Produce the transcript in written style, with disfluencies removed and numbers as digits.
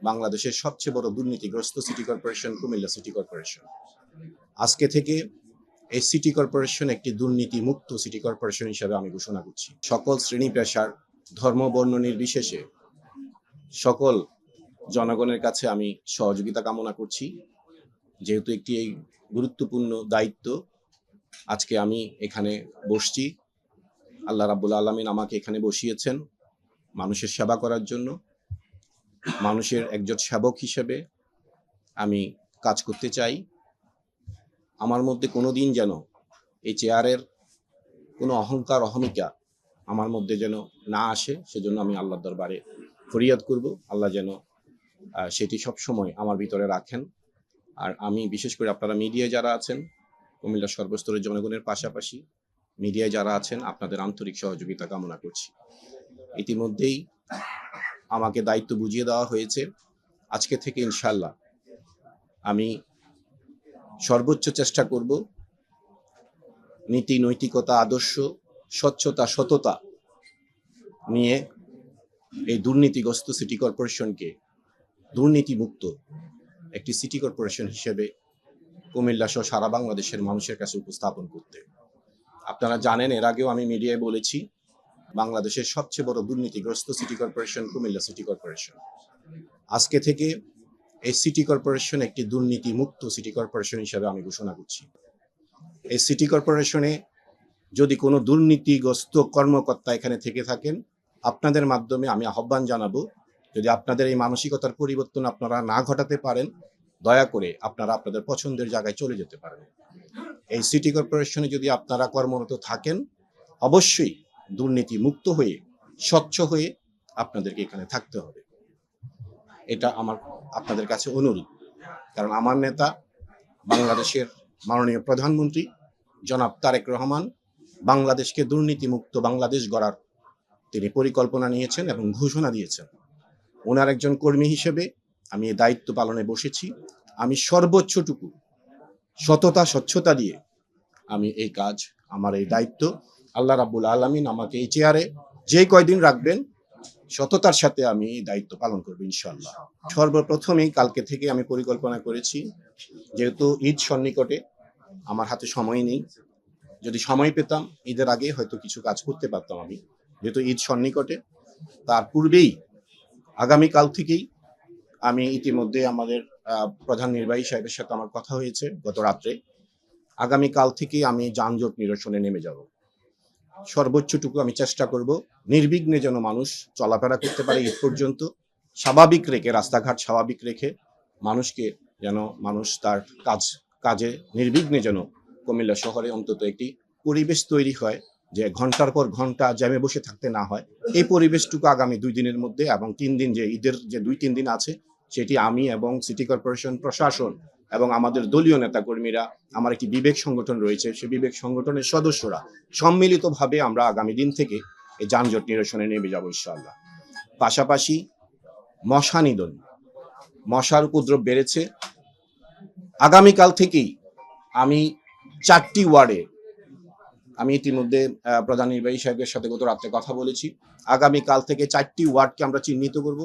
বাংলাদেশের সবচেয়ে বড় দুর্নীতিগ্রস্ত city corporation Comilla city corporation. আজকে থেকে এই সিটি কর্পোরেশন একটি দুর্নীতি মুক্ত সিটি কর্পোরেশন হিসেবে আমি ঘোষণা করছি। সকল শ্রেণী পেশার, ধর্ম, বর্ণ নির্বিশেষে সকল জনগণের কাছে আমি সহযোগিতা কামনা করছি। যেহেতু একটি এই গুরুত্বপূর্ণ দায়িত্ব, আজকে আমি এখানে বসছি। আল্লাহ রাব্বুল আলামিন আমাকে এখানে বসিয়েছেন মানুষের সেবা করার জন্য। মানুষের একজন সেবক হিসেবে আমি কাজ করতে চাই। আমার মধ্যে কোনোদিন যেন এই চেয়ারের কোনো অহংকার, অহমিকা আমার মধ্যে যেন না আসে, সেজন্য আমি আল্লাহর দরবারে ফরিয়াদ করব। আল্লাহ যেন সেটি সবসময় আমার ভিতরে রাখেন। আর আমি বিশেষ করে আপনারা মিডিয়ায় যারা আছেন, কুমিল্লার সর্বস্তরের জনগণের পাশাপাশি মিডিয়ায় যারা আছেন, আপনাদের আন্তরিক সহযোগিতা কামনা করছি। ইতিমধ্যেই আমাকে দায়িত্ব বুঝিয়ে দেওয়া হয়েছে। আজকে থেকে ইনশাআল্লাহ আমি সর্বোচ্চ চেষ্টা করব নীতি, নৈতিকতা, আদর্শ, স্বচ্ছতা, সততা নিয়ে এই দুর্নীতিগ্রস্ত সিটি কর্পোরেশনকে দুর্নীতিমুক্ত একটি সিটি কর্পোরেশন হিসেবে কুমিল্লা সহ সারা বাংলাদেশের মানুষের কাছে উপস্থাপন করতে। আপনারা জানেন, এর আগেও আমি মিডিয়ায় বলেছি, বাংলাদেশের সবচেয়ে বড় দুর্নীতিগ্রস্ত city corporation Comilla city corporation. আজকে থেকে এই সিটি কর্পোরেশন একটি দুর্নীতি মুক্ত সিটি কর্পোরেশন হিসেবে আমি ঘোষণা করছি। এই সিটি কর্পোরেশনে যদি কোনো দুর্নীতিগ্রস্ত কর্মকর্তা এখানে থেকে থাকেন, আপনাদের মাধ্যমে আমি আহ্বান জানাবো, যদি আপনাদের এই মানসিকতার পরিবর্তন আপনারা না ঘটাতে পারেন, দয়া করে আপনারা আপনাদের পছন্দের জায়গায় চলে যেতে পারেন। এই সিটি কর্পোরেশনে যদি আপনারা কর্মরত থাকেন, অবশ্যই দুর্নীতি মুক্ত হয়ে, স্বচ্ছ হয়ে আপনাদেরকে এখানে থাকতে হবে। এটা আমার আপনাদের কাছে অনুরোধ। কারণ আমার নেতা বাংলাদেশের মাননীয় প্রধানমন্ত্রী জনাব তারেক রহমান বাংলাদেশকে দুর্নীতিমুক্ত বাংলাদেশ গড়ার তিনি পরিকল্পনা নিয়েছেন এবং ঘোষণা দিয়েছেন। ওনার একজন কর্মী হিসেবে আমি এই দায়িত্ব পালনে বসেছি। আমি সর্বোচ্চটুকু সততা, স্বচ্ছতা দিয়ে আমি এই কাজ, আমার এই দায়িত্ব, আল্লাহ রাব্বুল আলামিন আমাকে এই চেয়ারে যে কয়দিন রাখবেন, সততার সাথে আমি এই দায়িত্ব পালন করব ইনশাআল্লাহ। সর্বপ্রথমেই কালকে থেকে আমি পরিকল্পনা করেছি, যেহেতু ঈদ সন্নিকটে, আমার হাতে সময় নেই। যদি সময় পেতাম ঈদের আগে হয়তো কিছু কাজ করতে পারতাম আমি। যেহেতু ঈদ সন্নিকটে, তার পূর্বেই আগামীকাল থেকেই আমি ইতিমধ্যে আমাদের প্রধান নির্বাহী সাহেবের সাথে আমার কথা হয়েছে গত রাত্রে। আগামীকাল থেকেই আমি যানজট নিরসনে নেমে যাব। সর্বোচ্চটুকু আমি চেষ্টা করব নির্বিঘ্নে যেন মানুষ চলাফেরা করতে পারে ঈদ পর্যন্ত, স্বাভাবিক রেখে, রাস্তাঘাট স্বাভাবিক রেখে মানুষকে যেন মানুষ তার কাজে নির্বিঘ্নে যেন কুমিল্লা শহরে অন্তত একটি পরিবেশ তৈরি হয়, যে ঘন্টার পর ঘন্টা জ্যামে বসে থাকতে না হয়। এই পরিবেশটুকু আগামী 2 দিনের মধ্যে এবং 3 দিন, যে ঈদের যে 2-3 দিন আছে, সেটি আমি এবং সিটি কর্পোরেশন প্রশাসন এবং আমাদের দলীয় নেতাকর্মীরা, আমার একটি বিবেক সংগঠন রয়েছে, সেই বিবেক সংগঠনের সদস্যরা সম্মিলিতভাবে আমরা আগামী দিন থেকে এই যানজট নিরসনে নেমে যাব ইনশাআল্লাহ। পাশাপাশি মশা নিধন, মশার উপদ্রব বেড়েছে। আগামীকাল থেকেই আমি 4টি ওয়ার্ডে, আমি ইতিমধ্যে প্রধান নির্বাহী সাহেবের সাথে গত রাত্রে কথা বলেছি, আগামীকাল থেকে 4টি ওয়ার্ডকে আমরা চিহ্নিত করব।